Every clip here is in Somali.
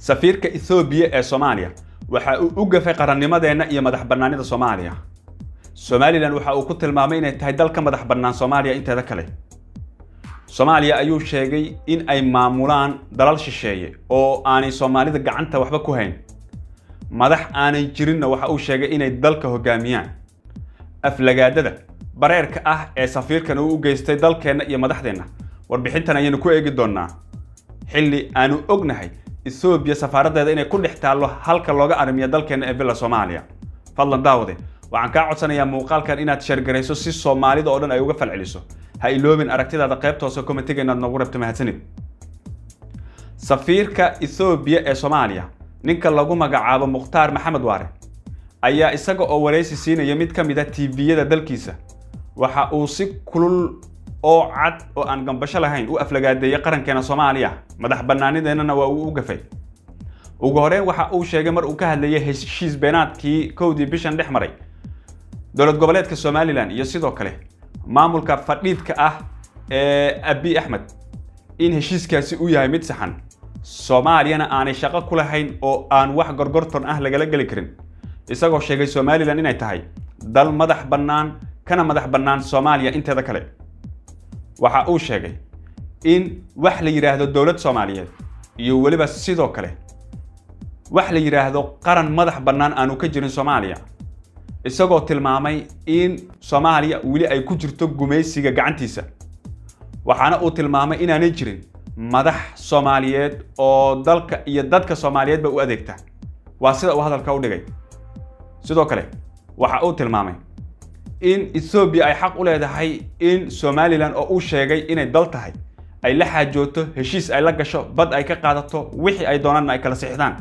safiirka Ethiopia ee Soomaaliya waxa uu u gafay qarannimadeena iyo madax bannaanida Soomaaliya. Somaliland waxa uu ku tilmaamay inay tahay dalka madax bannaan Soomaaliya inteeda kale. Soomaaliya ayuu sheegay in ay maamulaan dalal shisheeye oo aanay Soomaalida gacanta waxba ku hayn. madax aanay jirinna waxa uu sheegay inay dalka hogaamiyaan. aflagaadada bareerka ah ee safiirkan uu u geystay dalkeena iyo madaxdeena warbixintan ayaynu ku eegi doonaa. xilli aanu ognahay Ethiopia safaaradeeda inay ku dhex taalo halka looga armiyo dalkeena ee Villa Soomaaliya. fadlan daawade waxaan ka codsanayaa muuqaalkan inaad share gareyso si Soomaalida oo dhan ay uga falceliso. ha iloobin aragtidaada qaybta hoose commentiga inaad nagu rabto mahadsanid. safiirka Ethiopia ee Soomaaliya ninka lagu magacaabo Mukhtaar Maxamed Waare ayaa isaga oo wareysi siinaya mid ka mid ah TV-yada dalkiisa waxa uu si kulul oo cad oo aan gambasho lahayn u aflagaadeeyay qarankeena Soomaaliya madax bannaanideena waa uu u gafay. ugu horeen waxa uu sheegay mar uu ka hadlayay heshiis beenaadkii kowdii bishan dhex maray dowlad goboleedka Somaliland iyo sidoo kale maamulka fadhiidka ah ee Abiy Ahmed in heshiiskaasi uu yahay mid saxan Soomaaliyana aanay shaqo ku lahayn oo aan wax gorgortan ah lagala gali karin. isagoo sheegay Somaliland inay tahay dal madax bannaan kana madax bannaan Soomaaliya inteeda kale. waxa uu sheegay in wax la yiraahdo dawlad Soomaaliyeed iyo waliba sidoo kale wax la yiraahdo qaran madax bannaan aanu ka jirin Soomaaliya. isagoo tilmaamay in Soomaaliya wali ay ku jirto gumaysiga gacantiisa. waxaana uu tilmaamay inaanay jirin madax Soomaaliyeed oo dalka iyo dadka Soomaaliyeed ba u adeegta. waa sida uu hadalka u dhigay. sidoo kale waxa uu tilmaamay in Ethiopia ay xaq u leedahay in Somaliland oo uu sheegay inay dal tahay ay la xaajooto heshiis ay la gasho bad ay ka qaadato wixii ay doonaan ay kala sixdaan.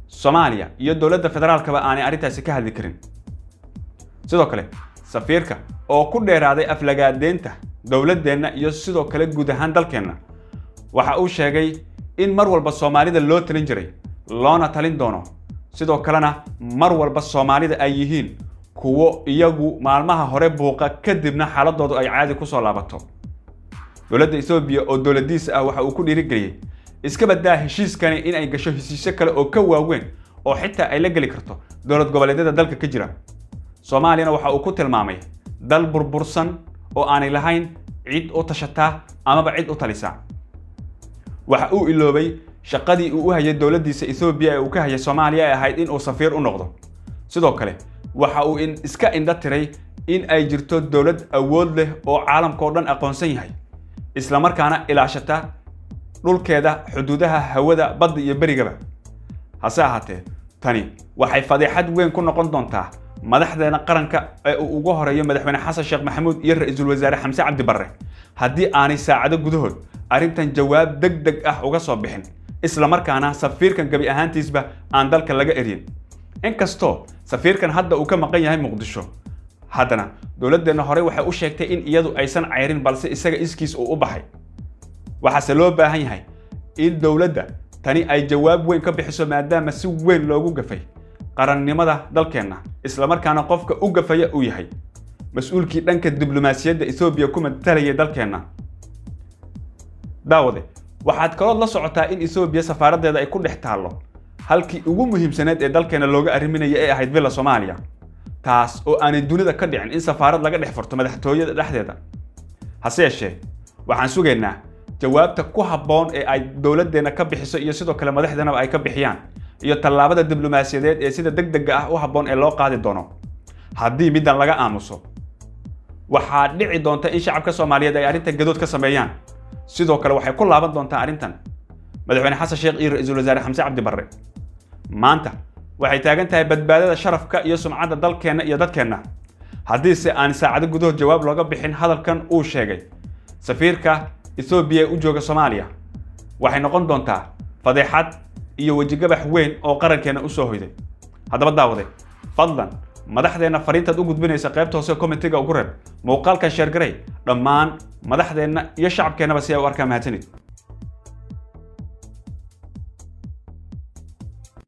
Soomaaliya iyo dawladda federaalka ba aanay arintaasi ka hadli karin. sidoo kale safiirka oo ku dheeraaday aflagaadeenta dawladdeena iyo sidoo kale guud ahaan dalkeena waxa uu sheegay in mar walba Soomaalida loo talin jiray loona talin doono sidoo kalena mar walba Soomaalida ay yihiin kuwo iyagu maalmaha hore buuqa kadibna xaaladoodu ay caadi ku soo laabato. dawladda Ethiopia oo dawladiisa ah waxa uu ku dhiirigeliyay iska badaa heshiiskani in ay gasho heshiisyo kale oo ka waaweyn oo xitaa ay la gali karto dawlad goboleedyada dalka ka jira. Soomaaliyana waxa uu ku tilmaamay dal burbursan oo aanay lahayn cid u tashata ama cid u talisa. waxa uu iloobay shaqadii uu u hayay dawladdiisa Ethiopia ee uu ka hayay Soomaaliya ay ahayd in uu safiir u noqdo. sidoo kale waxa uu iska indha tiray in ay jirto dawlad awood leh oo caalamka oo dhan aqoonsan yahay isla markaana ilaashata dhulkeeda xuduudaha hawada badda iyo berigaba. hase ahaatee tani waxay fadeexad weyn ku noqon doontaa madaxdeena qaranka ee uu ugu horeeyo madaxweyne Xasan Sheekh Maxamuud iyo ra'iisul wasaare Xamse Cabdi Barre haddii aanay saacado gudahood arrintan jawaab degdeg ah uga soo bixin isla markaana safiirkan gabi ahaantiisba aan dalka laga erin. inkastoo safiirkan hadda uu ka maqan yahay Muqdisho haddana dawladdeena hore waxay u sheegtay in iyadu aysan ceyrin balse isaga iskiis uu u baxay. waxaase loo baahan yahay in dawladda tani ay jawaab weyn ka bixiso maadaama si weyn loogu gafay qarannimada dalkeena isla markaana qofka u gafaya uu yahay mas'uulkii dhanka diblomaasiyadda Ethiopia ku matalayay dalkeena. daawade waxaad kaloo la socotaa in Ethiopia safaaradeeda ay ku dhex taalo halkii ugu muhiimsaneed ee dalkeena looga arriminayay ee ahayd Villa Soomaaliya. taas oo aanay dunida ka dhicin in safaarad laga dhex furto madaxtooyada dhexdeeda. hase yeeshee waxaan sugaynaa jawaabta ku habboon ee ay dawladdeena ka bixiso iyo sidoo kale madaxdeena ay ka bixiyaan iyo tallaabada diblomaasiyadeed ee sida degdega ah u habboon ee loo qaadi doono. haddii middan laga aamuso waxaa dhici doonta in shacabka Soomaaliyeed ay arrintan gadood ka sameeyaan. sidoo kale waxay ku laaban doontaa arrintan madaxweyne Xasan Sheekh iyo ra'iisul wasaare Xamse Cabdi Barre. maanta waxay taagan tahay badbaadada sharafka iyo sumcadda dalkeena iyo dadkeena. haddii se aan saacado gudahood jawaab looga bixin hadalkan uu sheegay safiirka Ethiopia u jooga Soomaaliya waxay noqon doontaa fadeexad iyo wajigabax weyn oo qarankeena u soo hoyday. haddaba daawade fadlan madaxdeena fariintaad u gudbinaysa qaybta hoose commentiga ugu reeb muuqaalkan share garey dhammaan madaxdeena iyo shacabkeenaba si ay u arkaan mahadsanid.